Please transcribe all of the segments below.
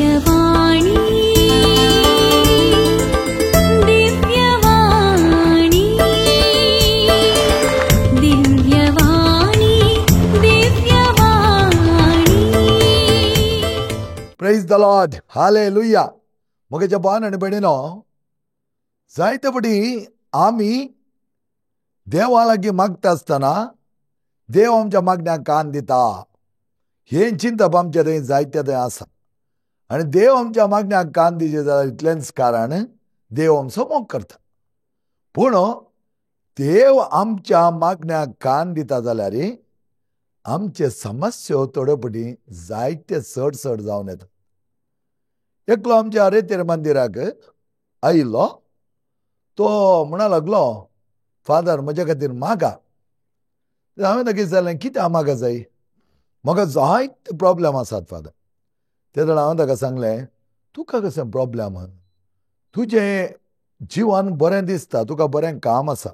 Divyavani Divyavani Divyavani Divyavani. Praise the Lord, hallelujah. मगे बान आणि बहिणीनो, जायतेपटी आम्ही देवा लागी मागता असताना देव आमच्या मागण्याक कान दिता हे चिंतप आमच्या थंय जायते थंय आसा. आणि देव आमच्या मागण्याक कान दिचे जाल्यार इतलेंच कारण देव आमचो मोग करता. पूण देव आमच्या मागण्याक कान दिता जाल्यार आमचे समस्यो थोड्योपटी जायते चड जावन येता. एकलो आमच्या रेतेर मंदिराक आयिल्लो, तो म्हणा लागलो, फादर म्हजे खातीर मागा. हांवें ताका विचारलें, कित्याक मागा जाय? म्हाका जायते प्रॉब्लेम आसात फादर. ते जाल्यार हांवें ताका सांगलें, तुका कशें प्रॉब्लेम? तुजें जिवन बरें दिसता, तुका बरें काम आसा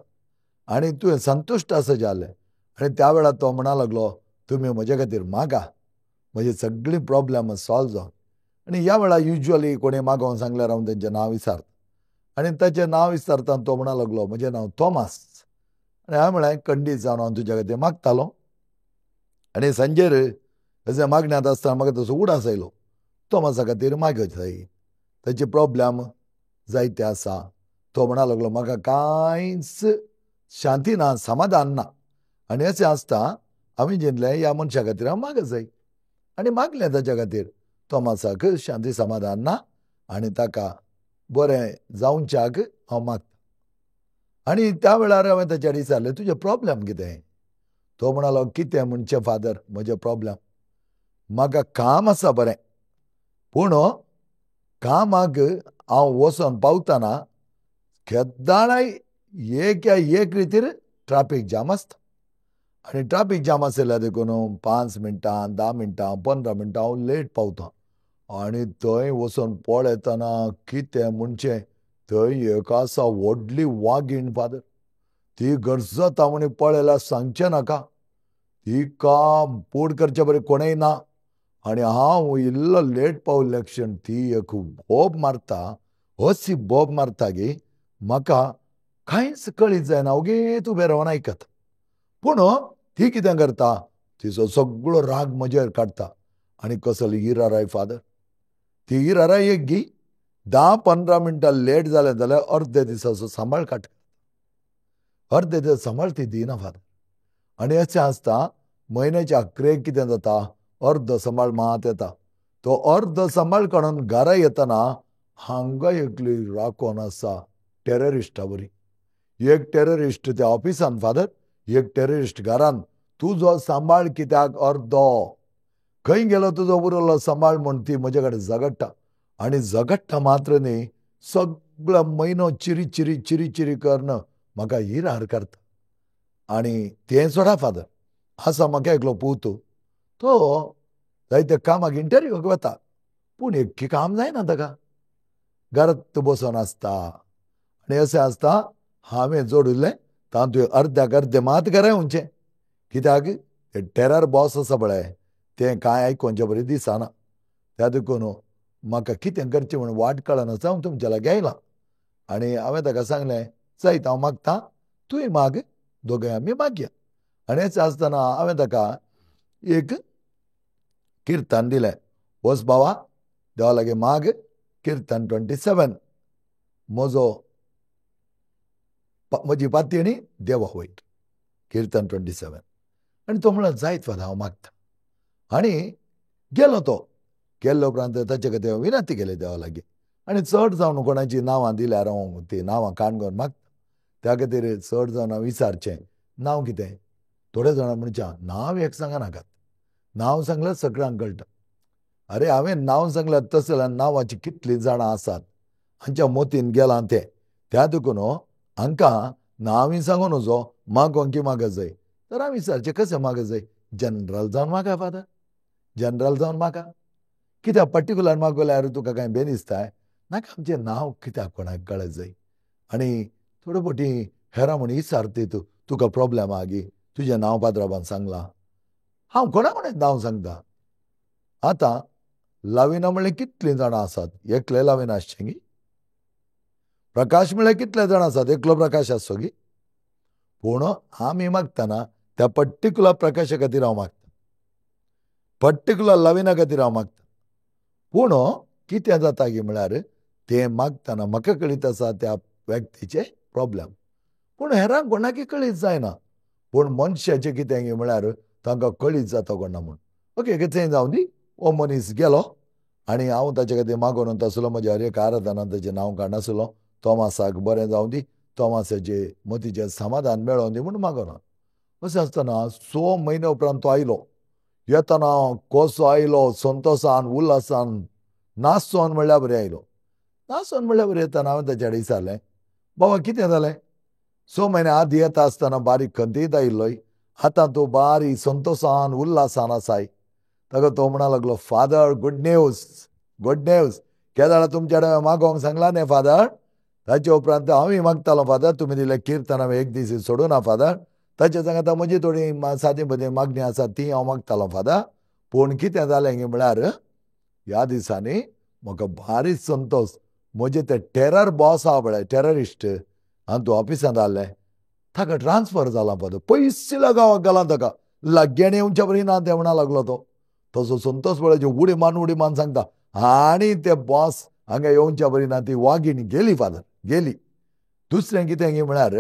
आनी तुवें संतुश्ट आसा जालें. आनी त्या वेळार तो म्हणा लागलो, तुमी म्हजे खातीर मागा, म्हजी सगळीं प्रॉब्लेम सॉल्व जावन. आनी ह्या वेळार युज्युअली कोणी मागोवंक सांगल्यार हांव तेंचें नांव विचारता. आनी ताचें नांव विचारतना तो म्हणा लागलो, म्हजें नांव थॉमस. आनी हांवें म्हळें, खंडीत जावन हांव तुजे खातीर मागतालो. आनी सांजेर अशें मागण्यांत आसतना म्हाका तसो उडास आयलो, थॉमसा खातीर मागय. ताचे प्रॉब्लेम जायते आसा. तो म्हणा लागलो, म्हाका कांयच शांती ना, समाधान ना. आनी अशें आसता हांवें चिंतलें, ह्या मनशा खातीर हांव मागत जाय. आनी मागलें ताच्या खातीर. थॉमसाक शांती समाधान ना आनी ताका बरें जावच्याक हांव मागता. आनी त्या वेळार हांवें ताच्या विचारलें, तुजें प्रॉब्लेम कितें? तो म्हणलो, कितें म्हणचें फादर म्हजें प्रॉब्लेम? म्हाका काम आसा बरें, पूण कामाक हांव वचोन पावतना केदाराय एक रितीर ट्राफीक जाम आसता. आनी ट्राफीक जाम आसल्या देखून 5 मिनटां, 10 मिनटां, 15 मिनटां हांव लेट पावतां. आनी थंय वचोन पळयतना कितें म्हणचें, थंय एक आसा व्हडली वागीण फादर. ती गरजता म्हणी पळयल्यार सांगचें नाका. तिका पोड करचे बरें कोणेय ना. आनी हांव इल्लो लेट पावल्ले क्षण ती एक बोब मारता, अशी बोब मारता गे, म्हाका कांयच कळीत जायना, ओगेच उबें रावन आयकता. पूण ती कितें करता, तिचो सगळो राग म्हजेर काडटा. आनी कसली इराराय फादर. ती इराराय एक गी 10-15 मिनटां लेट जालें जाल्यार अर्दे दिसाचो सांबाळ काडटा. अर्दे दीस सांबाळ ती दिना फादर. आनी अशें आसता, म्हयन्याच्या अखेरेक कितें जाता, अर्द सांबाळ मात येता. तो अर्द सांबाळ काडून घरा येतना हांगा एकली राखोन आसा टेररिस्टा बरी. एक टेररिस्ट त्या ऑफिसान फादर, एक टेररिस्ट घरान. तुजो सांबाळ कित्याक अर्दो? खंय गेलो तुजो उरलो सांबाळ म्हूण ती म्हजे कडेन झगडटा. आनी झगडटा मात्र न्ही, सगळो म्हयनो चिरी करन म्हाका हिरार करता. आनी तें सोडा फादर, आसा म्हाका एकलो पूत, तो जायते कामाक इंटरव्यूक वता, पूण एक्की काम जायना ताका. घरांत बसून आसता. आनी अशें आसता, हांवें जोडिल्लें तातूंत अर्द्याक अर्दे मात घरा येवचें. कित्याक टेरर बॉस आसा पळय, तें कांय आयकोवचें बरें दिसना. त्या देखून म्हाका कितें करचें म्हूण वाट कळनासा हांव तुमचे लागीं आयलां. आनी हांवें ताका सांगलें, जायत हांव मागतां, तूंय माग, दोगांय आमी मागया. आनी अशें आसतना हांवें ताका एक किर्तन दिलें, वच बाबा देवा लागीं माग, किर्तन 27. म्हजी पातयणी देवा वयर, किर्तन 27. आनी तो म्हणलो, जायत फादर हांव मागता. आनी गेलो तो. गेल्ले उपरांत ताचे खातीर विनंती केली देवा लागीं. आनी चड जावन कोणाची नांवां दिल्यार हांव ती नांवां काणकोन मागता. त्या खातीर चड जावन हांव विचारचें, नांव कितें? थोडे जाणां म्हणच्या, नांव एक सांगनाकात, नांव सांगल्यार सगळ्यांक कळटा. अरे हांवें नांव सांगल्यार तशें जाल्यार नांवाची कितलीं जाणां आसात, हांच्या मोतीन गेलां तें. त्या देखून हांकां नांवय सांगून नजो मागोवंक की मागत जाय. तर हांव विचारचें, कशें मागत जाय? जनरल जावन मागा फादर, जनरल जावन मागा. कित्याक पर्टिक्युलर मागल्यार तुका कांय बेन दिसताय? नाका, आमचें नांव कित्याक कोणाक कळत जाय. आनी थोडे फावटी हेरां म्हूण विचारतात, तुका प्रॉब्लेम आहा गी, तुजें नांव पात्रांवान सांगलां. हांव कोणा कोणें नांव सांगता. आतां लाविना म्हणल्यार कितलीं जाणां आसात? एकले लावीन आसचें गी. प्रकाश म्हणल्यार कितले जाण आसात? एकलो प्रकाश आसचो गी. पूण आमी मागतना त्या पर्टिक्युलर प्रकाशा खातीर हांव मागता, पर्टिक्युलर लाविना खातीर हांव मागता. पूण कितें जाता गी म्हळ्यार तें मागतना म्हाका कळीत आसा त्या व्यक्तीचे प्रॉब्लेम, पूण हेरांक कोणाकी कळीत जायना. पूण मनशाचें कितें गी म्हळ्यार तांकां कळीत जाता कोणा म्हूण. ओके, थंय जावं दी. हो मनीस गेलो आनी हांव ताचे खातीर मागून वतासलो. म्हज्या हर एक आराधनांत ताचें नांव काडनासलो. तोमासाक बरें जावं दी, तोमासाचे मतीचें समाधान मेळों दी म्हूण मागोना. अशें आसतना 6 म्हयने उपरांत तो आयलो. येतना कसो आयलो, संतोशान उल्हासान नाचोन म्हणल्यार बरें आयलो. नाचोन म्हणल्यार बरें येतना हांवें ताचे कडेन विचारलें, बाबा कितें जालें? 6 म्हयने आदी येता आसतना बारीक खंतीत आयिल्लोय, आतां तूं बारीक संतोशान उल्हासान आसाय. ताका तो म्हणा लागलो, father good news, good news. केदाळा तुमचे कडेन मागोवंक सांगला न्ही फादर. ताचे उपरांत हांवूय मागतालो फादर, तुमी दिले किर्तन हांवें एक दीस सोडूना फादर. ताचे सांगता म्हजी थोडी सादी मदी मागणी आसा ती हांव मागतालो फादर. पूण कितें जालें गी म्हळ्यार ह्या दिसांनी म्हाका भारी संतोश. म्हजे ते टेरर बॉस आहा पळय, टेररिस्ट, आनी तूं ऑफिसांत आहलें, ताका ट्रान्सफर जाला फादर. पयसल्या गांवाक गेला ताका, लागीं येवच्या बरी ना तें म्हणा लागलो तो. तसो संतोश पळय उडी मान सांगता, आनी ते बॉस हांगा येवच्या बरी ना. ती वागीण गेली फादर, गेली. दुसरें कितें गी म्हळ्यार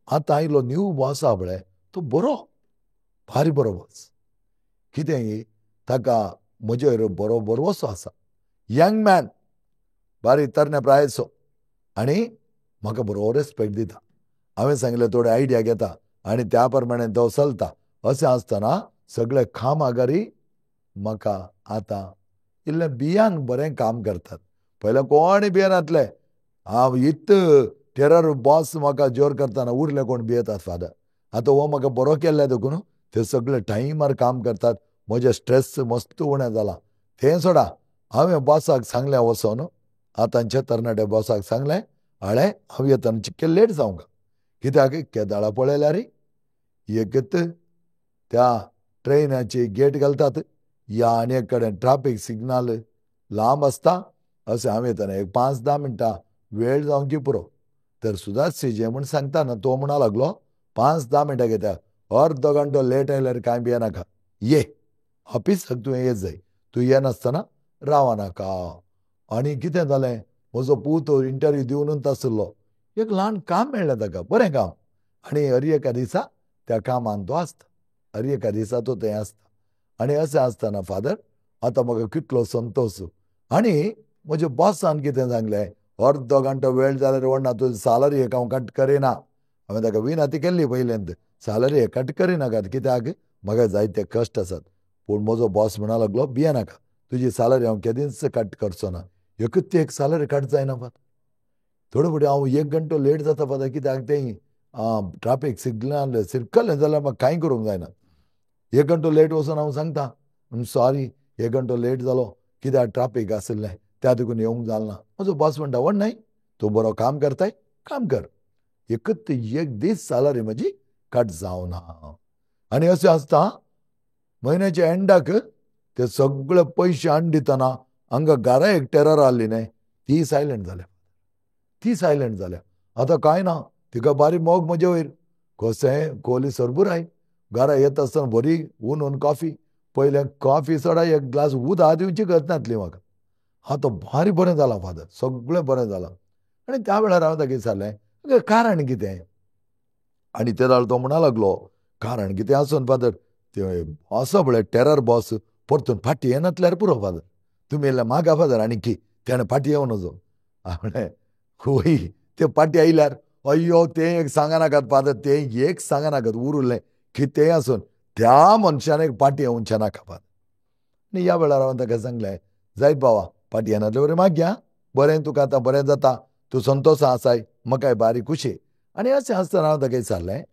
आतां आयलो न्यू बॉस आहा पळय, तो बरो, भारी बरो बॉस. कितें गी ताका म्हजेर बरो भरवोसो आसा. यंग मॅन, भारी तरण्या प्रायसो, आनी म्हाका बरो रेस्पेक्ट दिता. हांवें सांगलें थोडे आयडिया घेता आनी त्या प्रमाणे तो चलता. अशें आसतना सगळे खामागारी म्हाका आतां इल्लें बियान बरें काम करतात. पयलें कोणय बियान येतले, हांव इत टेरर बॉस म्हाका जोर करतना उरले कोण भियेतात फादर. आतां हो म्हाका बरो केल्ले देखून ते सगळे टायमार काम करतात. म्हजें स्ट्रेस मस्त उणें जालां. तें सोडा, हांवें बॉसाक सांगलें वचोन, आतांच्या तरणाट्या बॉसाक सांगलें, हाळें हांव येतना चिक्के लेट जावंक. कित्याक केदाळा पळयल्यार एकत त्या ट्रेनाची गेट घालतात, ह्या आनी एक कडेन ट्राफीक सिग्नल लांब आसता. अशें हांव येतना एक 5-10 मिनटां वेळ जावंक की पुरो. तर सुदास सीजे म्हूण सांगता तो म्हणा लागलो, 5-10 मिनटां घेता, अर्द घंटो लेट आयल्यार कांय भियेनाका, ये ऑफिसाक तुवें येत जाय, तूं येनासतना रावनाका. आनी कितें जालें, म्हजो पूत इंटरव्यू दिवनूच आसलो. एक ल्हान काम मेळ्ळें ताका, बरें काम. आनी हर एका दिसा त्या कामान तो आसता, हर एका दिसा तो थंय आसता. आनी अशें आसतना फादर आतां म्हाका कितलो संतोश. आनी म्हज्या बॉसान कितें सांगलें, अर्द घंटो वेळ जाल्यार व्हडना, तुजी सॅलरी एक हांव कट करिना. हांवें ताका विनंती केल्ली पयलेंत, सॅलरी हे कट करिनाकात, कित्याक म्हाका जायते कश्ट आसात. पूण म्हजो बॉस म्हणा लागलो, भियेनाका, तुजी सॅलरी हांव केदींच कट करचो ना. एकच एक सॅलरी कट जायना फादर. थोडे फुडें हांव 1 घंटो लेट जाता फादर, कित्याक तें ट्राफीक सिग्नल सिरकलें जाल्यार म्हाका कांय करूंक जायना. 1 घंटो लेट वचून हांव सांगता, सॉरी 1 घंटो लेट जालो, कित्याक ट्राफीक आसलें, त्या देखून येवंक जालें ना. म्हजो बॉस म्हणटा, व्हड न्हय, तूं बरो काम करताय, काम कर. एकच एक दीस सॅलरी म्हजी कट जावना. आनी अशें आसता म्हयन्याच्या एंडाक ते सगळे पयशे हाडून दितना हांगा घरा एक टेरर आहली न्हय, ती सायलंट जाल्या, ती सायलंट जाल्या. आतां कांय ना, तिका बारी मोग म्हजे वयर, कशें कोली सरबुराय. घरा येता आसतना बरी ऊन कॉफी, पयलें कॉफी सोडा एक ग्लास उद दिवची गरज नासली म्हाका. आतां भारी बरें जालां फादर, सगळें बरें जालां. आनी त्या वेळार हांवें ताका विचारलें, कारण कितें? आनी ते जाल्यार तो म्हणा लागलो, कारण कितें आसून फादर, ते बॉस पळय टेरर बॉस परतून फाटीं येनातल्यार पुरो फादर, तुमी येयल्यार मागा फादर आनी की तेणें फाटीं येवं नजो. हांवें होय, ते फाटीं आयल्यार अय्यो तें एक सांगनाकात फादर, तें एक सांगनाकात, उरलें कितेंय आसून त्या मनशान एक फाटीं येवचें नाका फादर. आनी ह्या वेळार हांवें ताका सांगलें, जायत बाबा फाटीं येनातले बरें मागया, बरें तुका आतां बरें जाता, तूं संतोशां आसाय, म्हाकाय बारी खुशी. आनी अशें आसतना हांवें ताका विचारलें,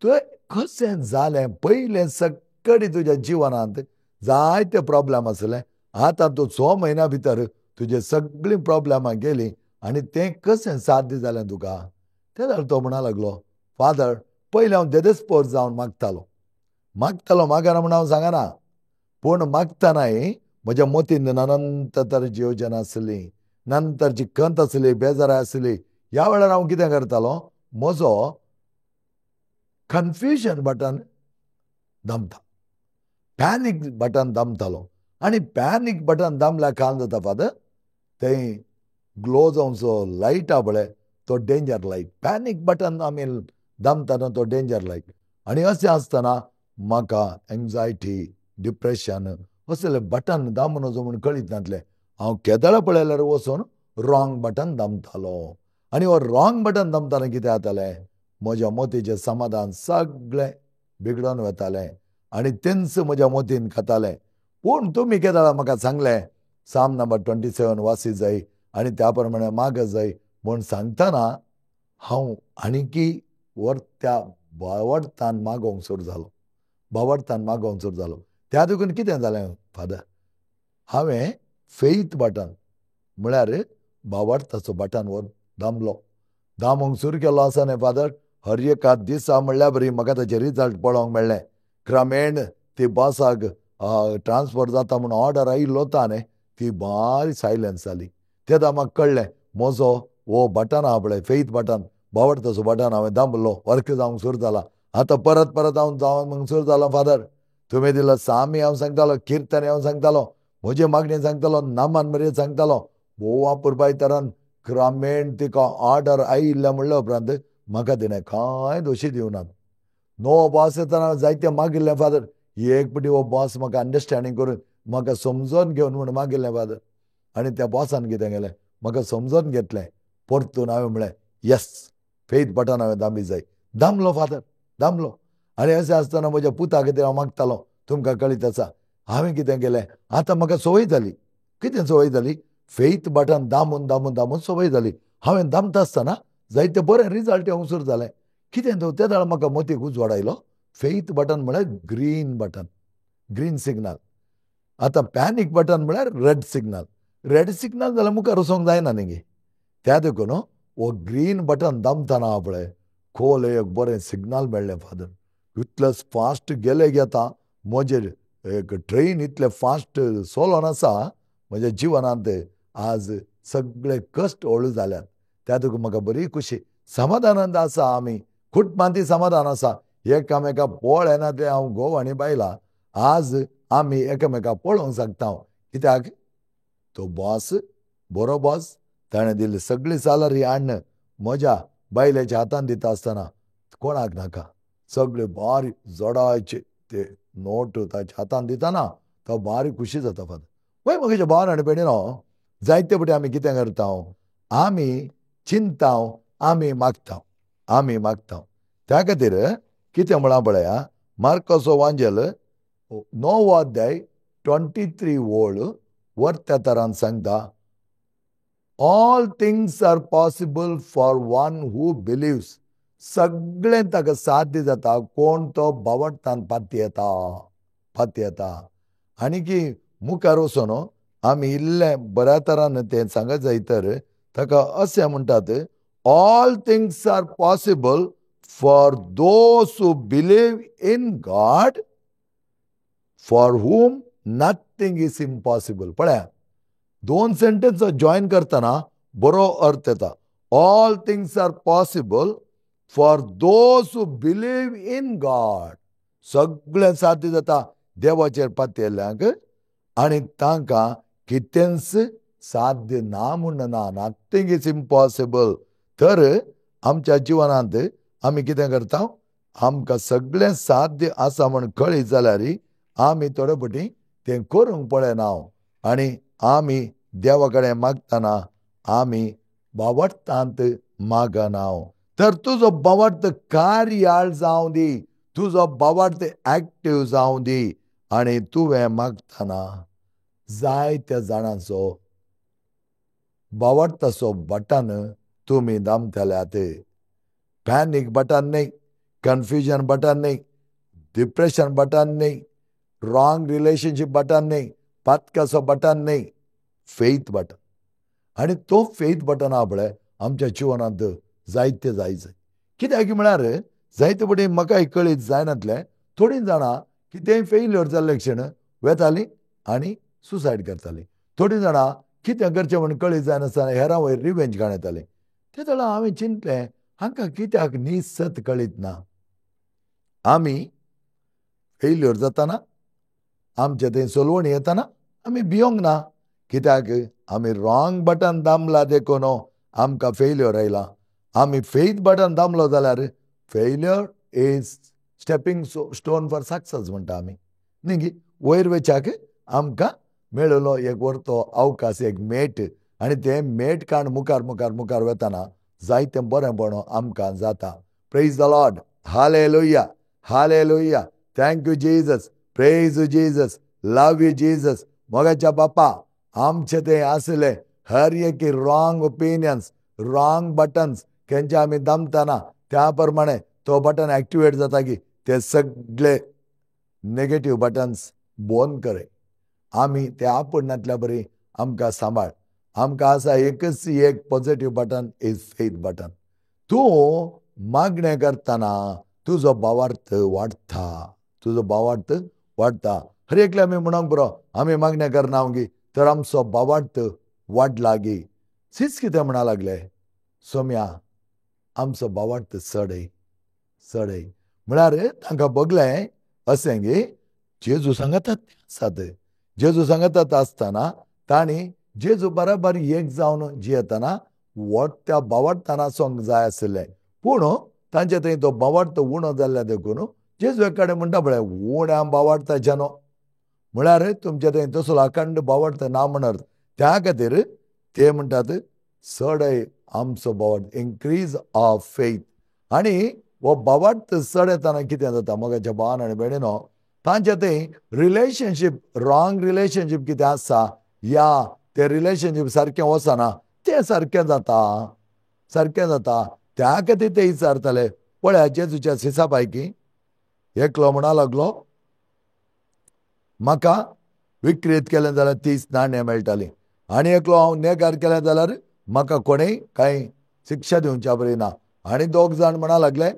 तुवें कशें जालें, पयलें सक्कडी तुज्या जिवनांत जायते प्रॉब्लेम आसले, आतां तूं 6 म्हयन्या भितर तुजे सगळीं प्रॉब्लेमां गेलीं आनी तें कशें साध्य जालें तुका? ते जाल्यार तो म्हणा लागलो, फादर पयलीं हांव देदेस्पोर जावन मागतालो मागना म्हूण हांव सांगना, पूण मागतनाय म्हज्या मोतीन अनंत तरेची योजना आसली, नंतरची खंत आसली, बेजाराय आसली. ह्या वेळार हांव कितें करतालो, म्हजो कन्फ्युजन बटन दामता, पॅनीक बटन दामतालो. आनी पॅनीक बटन दामल्यार काय जाता फादर, थंय ग्लो जावचो लायट आहा पळय तो डेंजर लायट. पॅनीक बटन आमी दामतना तो डेंजर लायट. आनी अशें आसतना म्हाका एन्जायटी, डिप्रेशन असले बटन दामून नजो म्हूण कळीत नासलें. हांव केदळां पळयल्यार वचून रॉंग बटन दामतालो. आनी हो रॉंग बटन दामतना कितें जातालें, म्हज्या मोतीचें समाधान सगळें बिगडोन वतालें आनी तेंच म्हज्या मोतीन खातालें. पूण तुमी केदळां म्हाका सांगलें साम नंबर 27 वासी जाय आनी त्या प्रमाणे माग जाय म्हूण सांगतना हांव आनीकी त्या भावार्थान मागोवंक सुरू जालो, भावार्थान मागोवंक सुरू जालो. त्या देखून कितें जालें फादर, हांवें फेथ बटन म्हळ्यार भावार्थाचो बटन वर दामलो. दामूंक सुरू केलो आसा न्ही फादर, हर एका दिसा म्हणल्यार बरी म्हाका ताचे रिजल्ट पळोवंक मेळ्ळें. क्रमेण ती बसाक ट्रान्सफर जाता म्हूण ऑर्डर आयिल्लो ता न्ही, ती बारी सायलंस जाली. तेन्ना म्हाका कळ्ळें म्हजो हो बटन आहा पळय फेथ बटन, भावार्थाचो बटन हांवें दामलो, वर्क जावंक सुरू जाला. आतां परत परत हांव जावंक सुरू जालो फादर. तुमी दिलो सामी हांव सांगतालो, किर्तन हांव सांगतालो, म्हजे मागणी सांगतालो, नामान मरे सांगतालो. बोवा पुरबाय तरान क्रमेण तिका ऑर्डर आयिल्ल्या म्हणल्या उपरांत म्हाका तिणें कांय दोशी दिवनात. नो बॉस येतना जायते मागिल्लें फादर, एक पटी हो बॉस म्हाका अंडरस्टँडींग करून म्हाका समजोन घेवन म्हूण मागिल्लें फादर. आनी त्या बॉसान कितें केलें, म्हाका समजोन घेतलें. परतून हांवें म्हळें येस, फेथ बटन हांवें दामली जाय. दामलो फादर, दामलो. आनी अशें आसतना म्हज्या पुता खातीर हांव मागतालो. तुमकां कळीत आसा हांवें कितें केलें, आतां म्हाका संवय जाली. कितें संवय जाली, फेथ बटन दामून दामून दामून संवय जाली. हांवें दामता आसतना जायते बरें रिजल्ट येवंक सुरू जालें. कितें तो त्या म्हाका मोतीक उजवाड आयलो. फेथ बटन म्हळ्यार ग्रीन बटन, ग्रीन सिग्नल. आतां पॅनीक बटन म्हळ्यार रेड सिग्नल. रेड सिग्नल जाल्यार मुखार वचोंक जायना न्ही गे. त्या देखून हो ग्रीन बटन दामतना आहा पळय, खोल एक बरें सिग्नल मेळ्ळें फादर. इतले फास्ट गेले घेता म्हजेर एक ट्रेन इतले फास्ट चलोन आसा म्हज्या जिवनांत. आज सगळे कश्ट हळू जाल्यात. त्या देखून म्हाका बरी खुशी, समाधानांत आसा. आमी कुटुंबांती समाधान आसा. एकामेकाक पळ येना ते हांव घोव आनी बायलां आज आमी एकामेकाक पळोवंक शकता. कित्याक तो बॉस, बरो बॉस, ताणें दिल्ली सगळी सॅलरी हाडून म्हज्या बायलेच्या हातान दिता आसतना कोणाक नाका, सगळे बारी जोडायचे ते नोट ताच्या हातान दितना तो बारी खुशी जाता फादर. पळय म्हज्या भावान आनी भयणीनो, जायते फावटी आमी कितें करता, आमी चिंता, आमी मागता, आमी मागता. त्या खातीर कितें म्हणा पळया, मार्कोचो वांजेल 9 अध्याय 23 ओळ वर त्या तरान सांगता, all things are possible for one who believes. सगळें ताका साध्य जाता कोण तो भावार्थान पाती येता. आनी की मुखार वचून आमी इल्लें बऱ्या तरान तें सांगत जाय तर ताका अशें म्हणटात, all things are possible for those who believe in God, for whom nothing is impossible. पळया, 2 सेंटेन्स जॉईन करतना बरो अर्थ येता. All things are possible for those who believe in God. सगळें साध्य जाता देवाचेर पाती येयल्ल्यांक. आनी तांकां कितेंच साध्य ना म्हूण ना, नथींग इज इम्पॉसिबल. तर आमच्या जिवनांत आमी कितें करता, आमकां सगळें साध्य आसा म्हूण कळीत जाल्यार आमी थोडे फावटी तें करूंक पळयना. आनी आमी देवा कडेन मागतना आमी भावार्थांत मागना. तर तुजो भावार्थ कार्याळ जावं दी, तुजो भावार्थ एक्टीव जावं दी. आनी तुवें मागतना जायत्या जाणांचो भावार्थाचो बटन तुमी दामतल्यात. पॅनीक बटन न्ही, कन्फ्युजन बटन न्ही, डिप्रेशन बटन न्ही, रॉंग रिलेशनशीप बटन न्ही, पातकाचो बटन न्ही, फेथ बटन. आनी तो फेथ बटन आहा पळय आमच्या जिवनांत जायते जायचे. कित्याक म्हळ्यार जायते फावटी म्हाकाय कळीत जायनातलें, थोडीं जाणां कितेंय फेल्युअर जाल्ले क्षण वेतालीं आनी सुसायड करतालीं. थोडीं जाणां कितें करचें म्हूण कळी जायनासतना हेरां वयर रिवेंज काडूं येतालीं. ते वेळार हांवें चिंतलें, हांकां कित्याक निसत कळीत ना. आमी फेल्यूर जाताना, आमचे थंय सोलवण येताना आमी भियोंक ना. कित्याक आमी रॉंग बटन दामला देखून आमकां फेल्यूर आयला. आमी फेथ बटन दामलो जाल्यार failure is stepping stone for success म्हणटा आमी. न्ही वयर वयच्याक आमकां मेळिल्लो एक व्हरतो अवकाश, एक मेट. आनी तें मेट काण मुखार मुखार मुखार वताना जायतें बरेंपण आमकां जाता. Praise the Lord. Hallelujah, hallelujah. Thank you Jesus. Praise you Jesus. Love you Jesus. मोगाच्या बापा, आमचे ते आसले हर एक रॉंग ओपिनियन्स, रॉंग बटन्स खंयचे आमी दामतना त्या प्रमाणे तो बटन एक्टिवेट जाता की ते सगळे नेगेटीव बटन्स बंद करे. आमी ते आपणांतल्या बरी आमकां सांबाळ. आमकां आसा एकच एक positive button is faith button. तूं मागणें करतना तुजो भावार्थ वाडटा, तुजो भावार्थ वाडटा. हर एकले आमी म्हणूंक बरो आमी मागणें करना गी तर आमचो भावार्थ वाडला गी. सीस कितें म्हणा लागले, सोम्या आमचो भावार्थ चडय चडय. म्हळ्यार तांकां बगलें अशें गी जेजू सांगतात आसात. जेजू सांगतात आसतना तांणी जेजू बराबर एक जावन जियेतना त्या भावार्थान आसोंक जाय आसलें. पूण तांचे थंय तो भावार्थ उणो जाल्ल्या देखून जेजू एक कडेन म्हणटा पळय, उण्या भावार्थाच्या न्हू. म्हळ्यार तुमचे थंय तसलो अखंड भावार्थ ना म्हणत. त्या खातीर ते म्हणटात चडय आमचो भावार्थ, इन्क्रीज ऑफ फेथ. आनी हो भावार्थ चड येतना कितें जाता मोगाच्या भावान आनी भयणीनो, तांचे थंय रिलेशनशीप, रॉंग रिलेशनशीप कितें आसा या ते रिलेशनशीप सारकें वचना, तें सारकें जाता, सारकें जाता. त्या खातीर ते विचारताले. पळया जेजूच्या शिसा पैकी एकलो म्हणा लागलो, म्हाका विक्रीत केलें जाल्यार 30 नाणें मेळटालीं. आनी एकलो हांव नेगार केलें जाल्यार म्हाका कोणेय कांय शिक्षा दिवच्या बरी ना. आनी दोग जाण म्हणा लागले,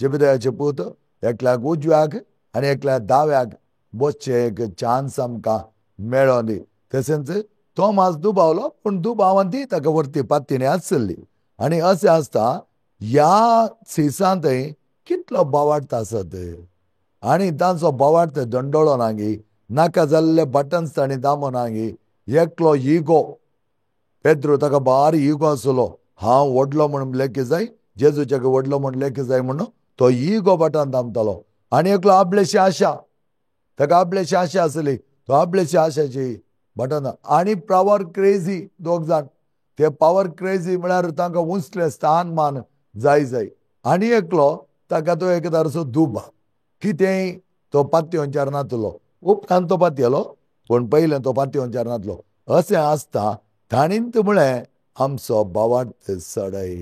जेबेदायाचे पूत, एकल्याक उजव्याक आनी एकल्याक दाव्याक बसचे एक चान्स आमकां मेळो दी. तशेंच तो मास दुबावलो, पूण दुबावांती ताका व्हरती पातीने आसली. आनी अशें आसता ह्या सिसांत कितलो भावार्थ आसत. आनी तांचो भावार्थ दंडोळो ना गी. नाका जाल्ले बटन्स तांणी दामना गी. एकलो इगो, पेद्रू ताका भारी इगो आसलो. हांव व्हडलो म्हणून लेखी जाय, जेजूच्या व्हडलो म्हणून लेखी जाय म्हणून तो इगो बटन दामतालो. आनी एकलो आपलेशी आशा, ताका आपलेशी आशा आसली, तो आपलेशी आशाची बटन. आनी पावर क्रेझी दोग जाण, ते पावर क्रेझी म्हळ्यार तांकां उंचलें स्थान मान जाय जाय. आनी एकलो ताका तो एक दारसो दुबा, कितेंय तो पातयेवंचार नातलो. उपरांत तो पातयेलो, पूण पयलें तो पातयेवंचार नातलो. अशें आसता. ताणींत म्हळें आमचो भावार्थ चडय,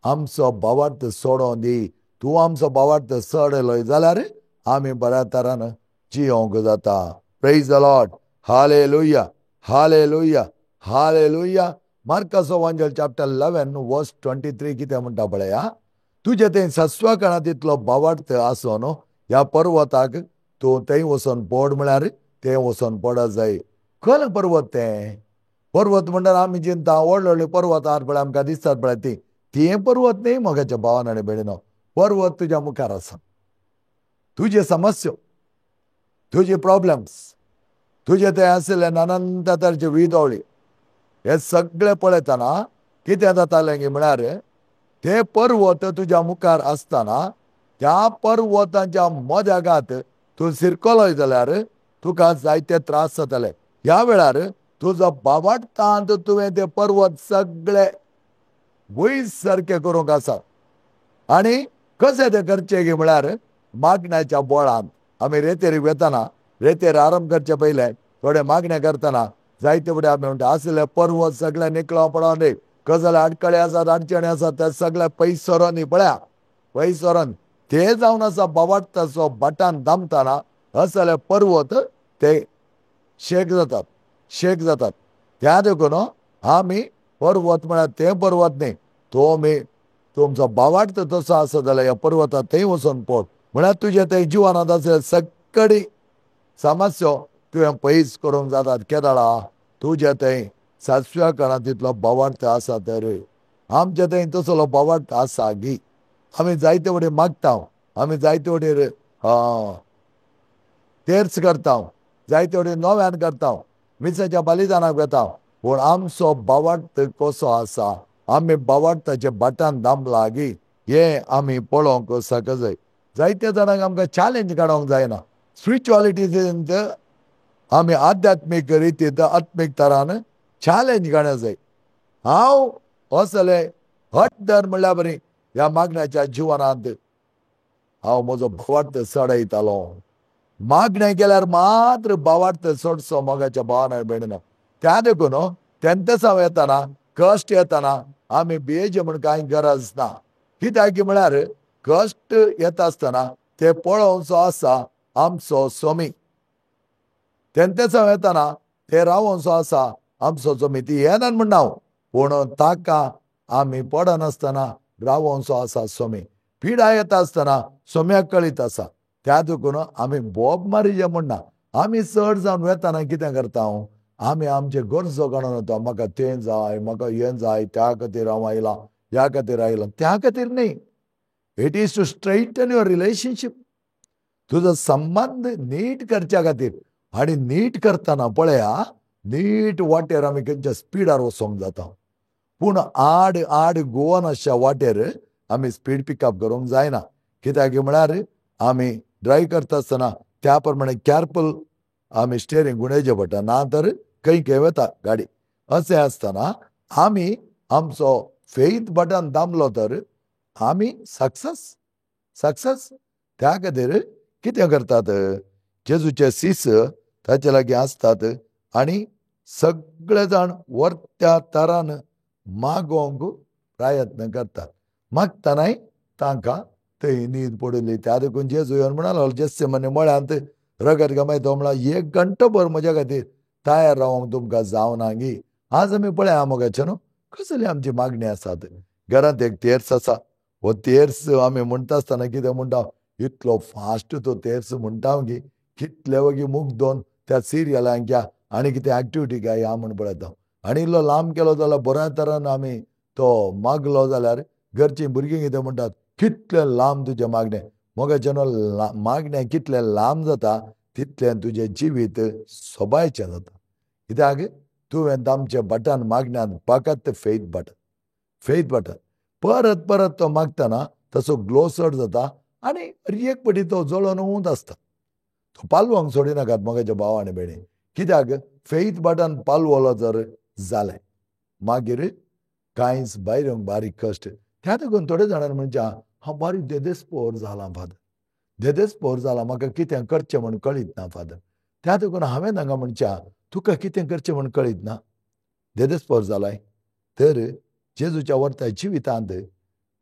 आमचो भावार्थ सोडों दी. तूं आमचो भावार्थ चडयलो जाल्यार आमी बऱ्या तरान जियोंक जाता. Praise the Lord. Hallelujah, hallelujah, hallelujah. मार्काचो एवांजल चॅप्टर 11 वर्स 23 कितें म्हणटा पळया, तुजे थंय सस्वा कणा तितलो भावार्थ आसोन ह्या पर्वताक तूं थंय वचोन पड म्हळ्यार तें वचोन पडत जाय. खंय पर्वत तें? पर्वत म्हणल्यार आमी चिंता व्हडले व्हडले पर्वत आहात पळय आमकां दिसतात पळय ती पर्वत न्ही मोगाच्या भावान आनी भयणीनो. पर्वत तुज्या मुखार आसा. तुजे समस्यो, तुजे प्रॉब्लेम्स, तुजे थंय आसले नानान तरांचे विदोवळी, हे सगळे पळयतना कितें जातालें गे म्हळ्यार ते पर्वत तुज्या मुखार आसतना त्या पर्वताच्या मजागात तूं शिरकलोय जाल्यार तुका जायते त्रास जाताले. ह्या वेळार तुजो भावार्थांत तुवें ते पर्वत सगळे वयर सारके करूंक आसा. आनी कशें तें करचें गे म्हळ्यार मागण्याच्या बोळान आमी रेतेर वेतना, रेतेर आरंभ करचे पयलें थोडे मागणें करतना जायते फुडें आमी म्हणटा आसले पर्वत सगळे निकळो पडो न्ही, कसले आडकळे आसात, अडचणी आसात, ते सगळे पयस सरो न्ही. पळया पयस सरो न्ही. ते जावन आसा भावार्थाचो बटन दामतना असले पर्वत ते शेक जातात, शेक जातात. त्या देखून आमी पर्वत म्हळ्यार तें पर्वत न्ही, तुमचो भावार्थ तसो आसा जाल्यार ह्या पर्वताक थंय वचोन पड. म्हळ्यार तुजे थंय जिवनांत आसले सगळी समस्यो तुवें पयस करूंक जाता केदाळा तुजे थंय 7व्या कणांतींतलो बोवार्थ आसा तर आमचे थंय तसलो बोवार्थ आसा गी आमी जायते वटेन मागता आमी जायते वटेन तेर्स करता जायते वटेन नव्यान करता मिसाच्या बलिदानाक वेता पूण आमचो बोवार्थ कसो आसा आमी बोवार्थाचे बटन दामला गी हे आमी पळोवंक सक जाय जायत्या जाणांक आमकां चॅलेंज काडोंक जायना स्पिरिच्युअलिटींत आमी आध्यात्मीक रितींत आत्मीक तरान चॅलेंज काडूंक जाय हांव असले हट धर म्हणल्यार बरी ह्या मागण्याच्या जिवनांत हांव म्हजो बोवार्थ चडयतालो मागणें केल्यार मात्र बोवार्थ चडसो मोगाच्या भावान मेळना त्या देखून तेंतसांव येतना कश्ट येतना आमी भियेचे म्हण कांय गरज ना कित्याक म्हळ्यार कश्ट येता आसतना ते पळोवचो आसा आमचो स्वामी तेंतसांव येतना ते रावोचो आसा आमचो स्वामी ती येनान म्हण हांव पूण ताका आमी पडनासतना रावोचो आसा स्वामी पिडा येता आसतना स्वाम्याक कळीत आसा त्या देखून आमी बोब मारिजे म्हणना आमी चड जावन वेतना कितें करता आमी आमचे गरजो काडून वता म्हाका तें जाय म्हाका हें जाय त्या खातीर हांव आयलां ह्या खातीर आयलां त्या खातीर न्ही it is to straighten your relationship तुजो संबंद नीट करच्या खातीर आनी नीट करतना पळया नीट वाटेर आमी खंयच्या स्पिडार वचोंक जाता पूण आड गोवन अशा वाटेर आमी स्पीड पिकअप करूंक जायना कित्याक म्हळ्यार आमी ड्रायव्ह करता आसतना त्या प्रमाणे केअरफूल आमी स्टेरींग गुंडायचें पडटा ना तर खंय खंय वता गाडी अशें आसतना आमी आमचो फेथ बटन दामलो तर आमी सक्सेस त्या खातीर कितें करतात जेजूचे सीस ताचे लागीं आसतात आनी सगळे जाण वर्त्या तरान मागोवंक प्रयत्न करतात मागतनाय तांकां थंय न्हीद पडली त्या देखून जेजू येवन म्हणालो जेस्सेमने मळ्यांत रगत गमयतो म्हळ्यार 1 घंटोभर म्हज्या खातीर तयार रावंक तुमकां जावना गी आज आमी पळया मोगाचे न्हू कसली आमची मागणी आसात घरांत एक तेर्स आसा हो तेर्स आमी म्हणटा आसतना कितें म्हणटा इतलो फास्ट तो तेर्स म्हणटा गी कितले वगी मूग दोन त्या सिरियलांक घ्या आनी कितें एक्टिविटी घ्या या म्हण पळयता आनी इल्लो लांब केलो जाल्यार बऱ्या तरान आमी तो मागलो जाल्यार घरचीं भुरगीं कितें म्हणटात कितलें लांब तुजें मागणें मोगाचें न्हू मागणें कितलें लांब जाता तितलें तुजें जिवीत सोबायचें जाता कित्याक तुवें आमचें बटन मागण्यांत फकत फेथ बटन परत परत तो मागतना तसो ग्लो चड जाता आनी एक पटी तो जळोन उंच आसता तो पालवंक सोडिनाकात मोगाच्या भाव आनी भयणी कित्याक फेथ बटन पालवलो जर जालें मागीर कांयच भायर येवंक बारीक कश्ट त्या देखून थोड्या जाणांनी म्हणच्या हांव बारीक देदेस्पोर जालां फादर देदेस्पोर जालां म्हाका कितें करचें म्हूण कळीत ना फादर त्या देखून हांवें तांकां म्हणच्या तुका कितें करचें म्हूण कळीत ना देदेस्पोर जालाय तर जेजूच्या वर्ता जिवितांत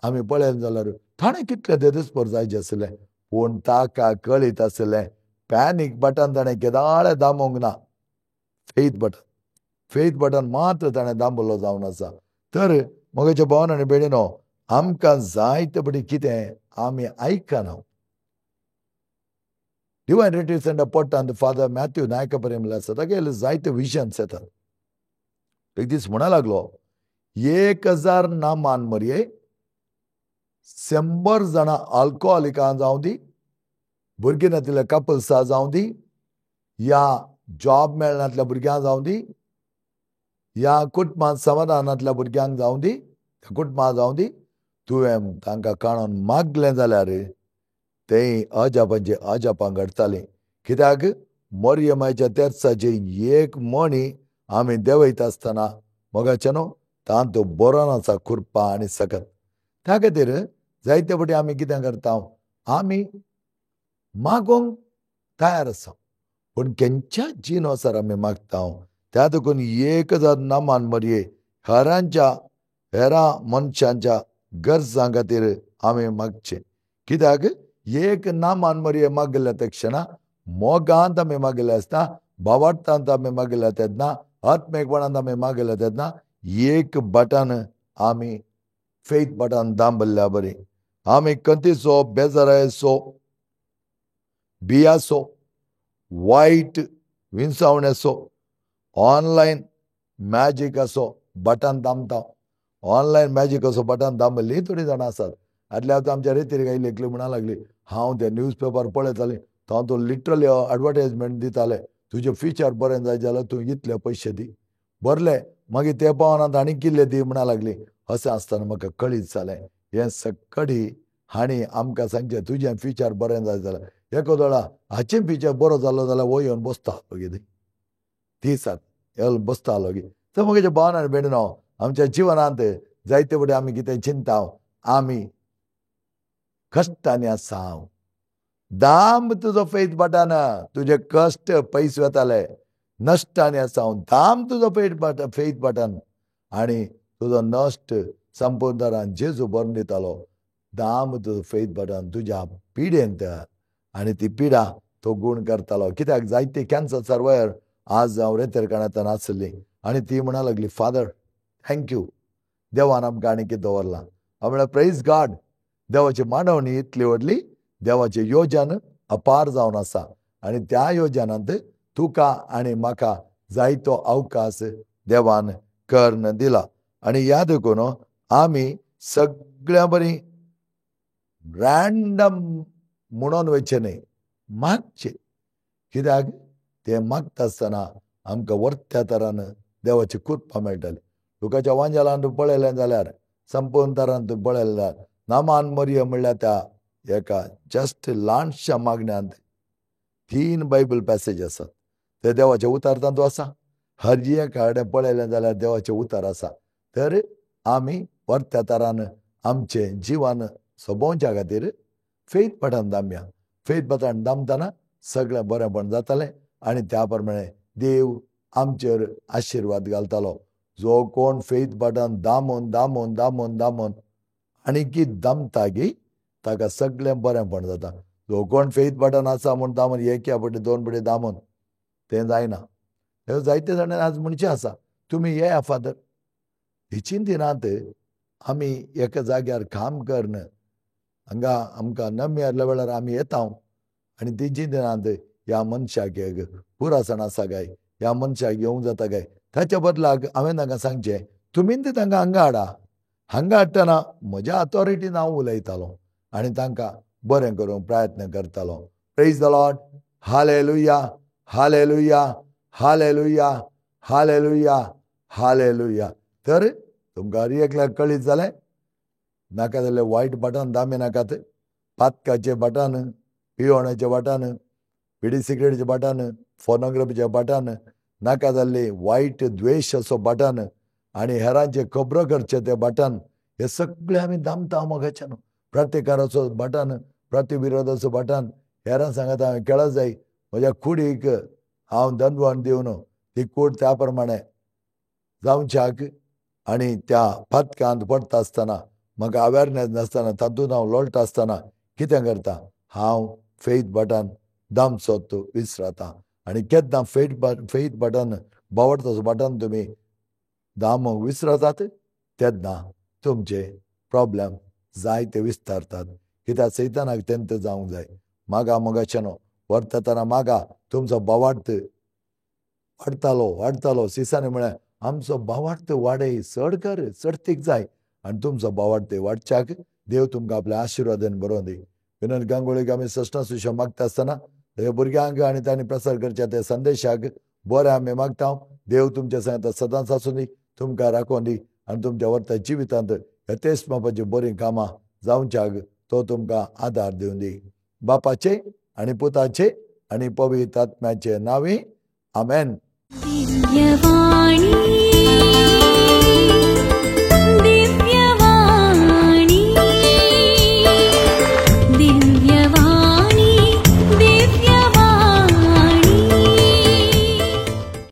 आमी पळयलें जाल्यार ताणें कितलें देदेस्पोर जायचें आसलें पूण ताका कळीत आसलें पॅनीक बटन ताणें केदाळे दामूंक ना फेथ बटन मात्र ताणें दामलो जावन आसा तर मोगाच्या भावान आनी भयणीनो आमकां जायते पटी कितें आमी आयकना डिवायन रिट्रीट सेंटर पडटा फादर मॅथ्यू नायका पर्यंत म्हणल्यार आसा तागेले जायते विजन्स येतात एक दीस म्हणा लागलो 1000 नामान मरये 100 जाणां अल्कोहोलिकां जावं दी भुरगीं नातिल्ले कपल्सां जावं दी या जॉब मेळनातल्या भुरग्यांक जावं दी या कुटुंबांत समाधानांतल्या भुरग्यांक जावं दी कुटुंबां जावं दी तुवें तांकां काणून मागलें जाल्यार तें अजापांची अजापां घडटालीं कित्याक मरियमाच्या तेर्साची एक मणी आमी देंवयता आसतना मोगाचें न्हू तांत बरो आसा खुरपा आनी सकत त्या खातीर जायते फावटी आमी कितें करता आमी मागोवंक तयार आसा पूण खंयच्या जिनोसार आमी मागता त्या देखून 1000 नामान मरये हेरां मनशांच्या गरजां खातीर आमी मागचें कित्याक एक नामान मरये मागल्या तेक्षणा मोगांत आमी मागले आसता भावार्थांत आमी मागल्या तेन्ना आत्मीकपणांत आमी मागल्या तेन्ना एक बटन आमी फेथ बटन दामल्या बरी आमी कंतीचो बेजारायचो बियाचो वायट विंसावण असो, ऑनलायन मॅजीक असो, बटन दामता. ऑनलायन मॅजीक असो बटन दामली थोडी जाणां आसात. आदल्या वता आमच्या रेतीर गाय लेखली म्हणा लागली, हांव ते न्यूज पेपर पळयतालें, तो लिटरली एडवर्टायजमेंट दिताले, तुजें फ्युचर बरें जाय जाल्यार तूं इतले पयशे दी. भरले, मागीर ते पावनात आनी किल्ले दी म्हणा लागली. अशें आसतना म्हाका कळीत जालें, हें सकडी हांणी आमकां सांगचें तुजें फ्युचर बरें जाय जाल्यार. एका वेळा हाचें फ्युचर बरो जालो जाल्यार हो येवन बसता कितें ती सात येवन बसता गी. तर म्हज्या भावान आनी भयणीनो, आमच्या जिवनांत जायते फावटी आमी कितें चिंता, आमी कश्टांनी आसांव. दाम तुजो फेथ बटन, तुजे कश्ट पयस वताले. नश्टांनी आसांव, दाम तुजो फेथ बटन आनी तुजो नश्ट संपूर्ण तरान जेजू भरून दितालो. दाम तुजो फेथ बटन तुज्या पिडेंत आनी ती पिडा तो गूण करतालो. कित्याक जायते कॅन्सर सर्वायर आज हांव रेतेर काणयतना नासली आनी ती म्हणा लागली, फादर थँक्यू, देवान आमकां आनी कितें दवरलां. हांव म्हळ्यार प्रेज गॉड, देवाची मांडवणी इतली व्हडली, देवाचें योजन अपार जावन आसा आनी त्या योजनांत तुका आनी म्हाका जायतो अवकाश देवान कर्ण दिला. आनी याद करून आमी सगळ्या बरी रॅन्डम म्हणून वयचे न्ही, मागचे. कित्याक ते मागता आसतना आमकां वर्त्या तरान देवाची कृपा मेळटली. लुकाच्या वांजलांत पळयलें जाल्यार संपूर्ण तरान पळयलें जाल्यार नामान मरियम म्हणल्यार त्या एका जस्ट ल्हानशा मागण्यांत 3 बायबल पॅसेज आसात. ते देवाच्या उतार तातूंत आसा. हर एका कडेन पळयलें जाल्यार देवाचें उतार आसा. तर आमी वर्त्या तरान आमचें जिवन सोबोवच्या खातीर फेथ बटन दामया. फेथ बटन दामतना सगळें बरेंपण जातालें आनी त्या प्रमाणे देव आमचेर आशिर्वाद घालतालो. जो कोण फेथ बटन दामून दामून दामून दामून आनी कितें दामता गी ताका सगळें बरेंपण जाता. जो कोण फेथ बटन आसा म्हूण दामून एका फावटी 2 फावटी दामून तें जायना. जायते जाण आज म्हणचे आसा, तुमी येया फादर. हिचीन दिनांत आमी एका जाग्यार काम करन हांगा आमकां न मेळ्ळ्या वेळार आमी येता आनी तेची दिनांत ह्या मनशाक एक पुरासण आसा काय, ह्या मनशाक येवंक जाता काय, ताच्या बदलाक हांवें तांकां सांगचें, तुमीन ते तांकां हांगा हाडा. हांगा हाडटना म्हज्या अथॉरिटीन हांव उलयतालों आनी तांकां बरें करूंक प्रयत्न करतालो. Praise the Lord. Hallelujah, hallelujah, hallelujah, hallelujah, hallelujah. तर तुमकां एकल्याक कळीत जालें, नाका जाल्यार वायट बटन दामे नाकात. पातकाचें बटन, पियोवण्याचें बटन, पिडी सिगरेटचें बटन, फोनोग्राफीचें बटन, नाका जाल्ली वायट द्वेश असो बटन आनी हेरांचे खबरो करचे तें बटन, हे सगळें आमी दामता मोगाच्यान. प्रतिकाराचो बटन, प्रतिविरोधाचो बटन, हेरां सांगता हांवें केळो जाय, म्हज्या कुडीक हांव दंडवण दिवन ती कूड त्या प्रमाणे जावच्याक आनी त्या पातकांत पडटा आसतना म्हाका अवेरनेस नासतना तातूंत हांव लोळटा आसतना कितें करता, हांव फेथ बटन दामचोत विसरता. आनी केन्ना फेथ बटन बावडताचो बटन तुमी दामूंक विसरतात तेन्ना तुमचे प्रॉब्लेम जायते विस्तारतात. कित्याक सैतानाक तेंत जावंक जाय. मागा मोगाचेनो, वर्ततना मागा, तुमचो बावार्थ वाडतालो वाडतालो. सिसांनी म्हळ्यार आमचो बावार्थ वाडय, चड कर, चडतीक जाय आनी तुमचो बावार्थ वाडच्याक देव तुमकां आपल्या आशिर्वादान बरोवन दी. विनोद गांगुळीक आमी सश्टां सुशें मागता आसतना तेच्या भुरग्यांक आनी तांणी प्रसार करच्या त्या संदेशाक बरें आमी मागता. देव तुमच्या सांगता सदांच आसूं दी, तुमकां राखोवन दी आनी तुमच्या वर्ता जिवितांत येतेच मापाची बरीं कामां जावच्याक तो तुमकां आदार दिवन दी. बापाचे आनी पुताचे आनी पवित्र आत्म्याचे नांवी आमेन. दिव्यवाणी